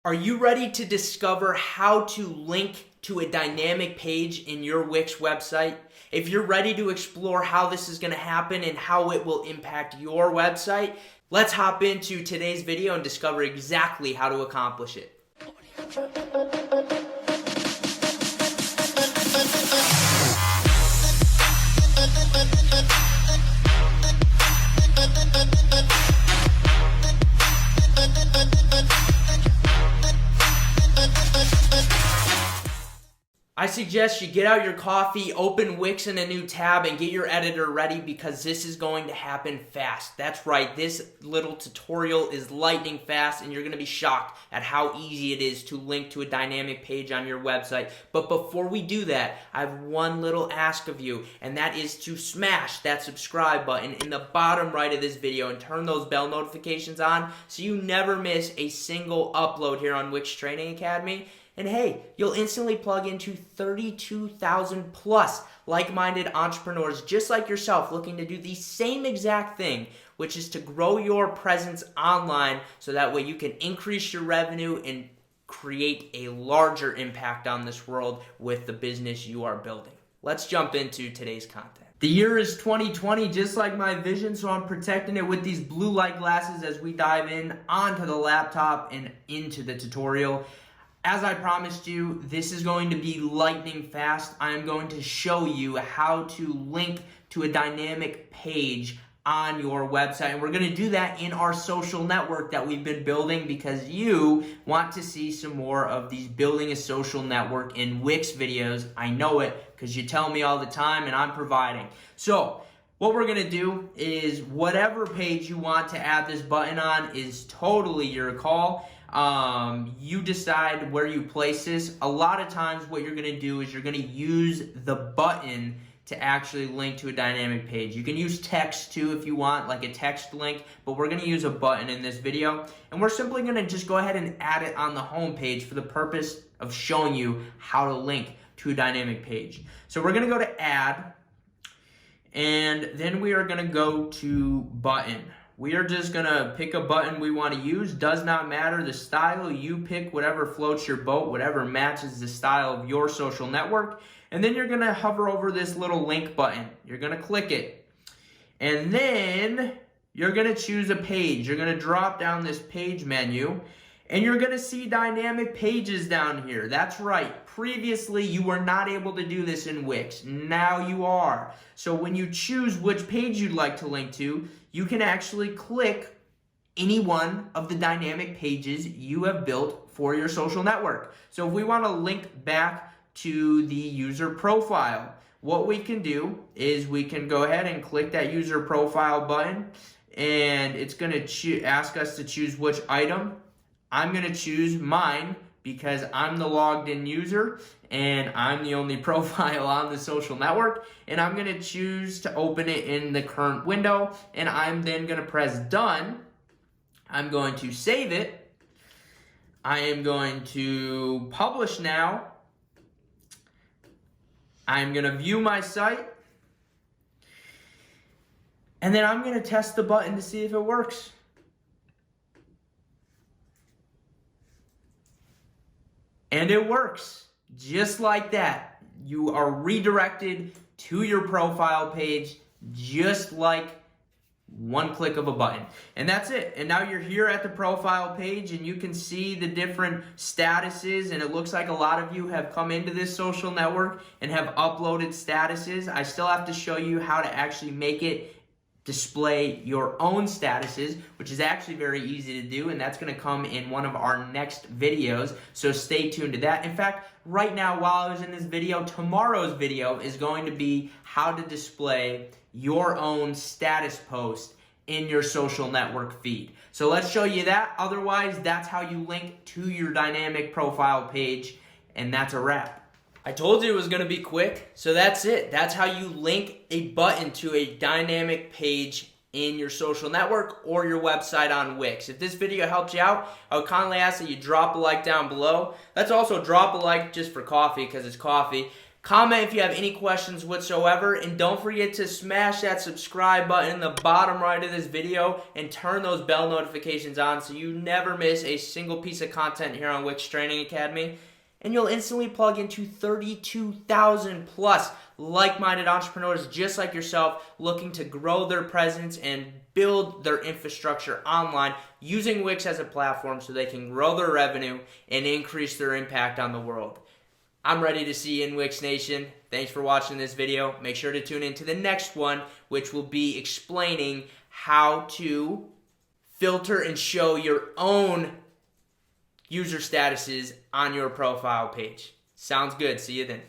Are you ready to discover how to link to a dynamic page in your Wix website? If you're ready to explore how this is going to happen and how it will impact your website, let's hop into today's video and discover exactly how to accomplish it. I suggest you get out your coffee, open Wix in a new tab, and get your editor ready because this is going to happen fast. That's right, this little tutorial is lightning fast and you're going to be shocked at how easy it is to link to a dynamic page on your website. But before we do that, I have one little ask of you, and that is to smash that subscribe button in the bottom right of this video and turn those bell notifications on so you never miss a single upload here on Wix Training Academy. And hey, you'll instantly plug into 32,000 plus like-minded entrepreneurs just like yourself looking to do the same exact thing, which is to grow your presence online so that way you can increase your revenue and create a larger impact on this world with the business you are building. Let's jump into today's content. The year is 2020, just like my vision, so I'm protecting it with these blue light glasses as we dive in onto the laptop and into the tutorial. As I promised you, this is going to be lightning fast. I am going to show you how to link to a dynamic page on your website. And we're going to do that in our social network that we've been building because you want to see some more of these building a social network in Wix videos. I know it because you tell me all the time and I'm providing. So what we're going to do is whatever page you want to add this button on is totally your call. You decide where you place this. A lot of times what you're going to do is you're going to use the button to actually link to a dynamic page. You can use text too if you want, like a text link, but we're going to use a button in this video. And we're simply going to just go ahead and add it on the home page for the purpose of showing you how to link to a dynamic page. So we're going to go to add, and then we are going to go to button. We are just going to pick a button we want to use. Does not matter the style. You pick whatever floats your boat, whatever matches the style of your social network. And then you're going to hover over this little link button. You're going to click it. And then you're going to choose a page. You're going to drop down this page menu. And you're going to see dynamic pages down here. That's right. Previously, you were not able to do this in Wix. Now you are. So when you choose which page you'd like to link to, you can actually click any one of the dynamic pages you have built for your social network. So if we want to link back to the user profile, what we can do is we can go ahead and click that user profile button, and it's going to ask us to choose which item. I'm going to choose mine because I'm the logged in user and I'm the only profile on the social network, and I'm going to choose to open it in the current window, and I'm then going to press done. I'm going to save it. I am going to publish now. I'm going to view my site, and then I'm going to test the button to see if it works. And it works. Just like that. You are redirected to your profile page just like one click of a button. And that's it. And now you're here at the profile page and you can see the different statuses, and it looks like a lot of you have come into this social network and have uploaded statuses. I still have to show you how to actually make it display your own statuses, which is actually very easy to do, and that's going to come in one of our next videos, so stay tuned to that. In fact, right now while I was in this video, tomorrow's video is going to be how to display your own status post in your social network feed. So let's show you that. Otherwise, that's how you link to your dynamic profile page, and that's a wrap. I told you it was going to be quick, so that's it. That's how you link a button to a dynamic page in your social network or your website on Wix. If this video helped you out, I would kindly ask that you drop a like down below. Let's also drop a like just for coffee because it's coffee. Comment if you have any questions whatsoever, and don't forget to smash that subscribe button in the bottom right of this video and turn those bell notifications on so you never miss a single piece of content here on Wix Training Academy. And you'll instantly plug into 32,000 plus like-minded entrepreneurs just like yourself looking to grow their presence and build their infrastructure online using Wix as a platform so they can grow their revenue and increase their impact on the world. I'm ready to see you in Wix Nation. Thanks for watching this video. Make sure to tune in to the next one, which will be explaining how to filter and show your own user statuses on your profile page. Sounds good. See you then.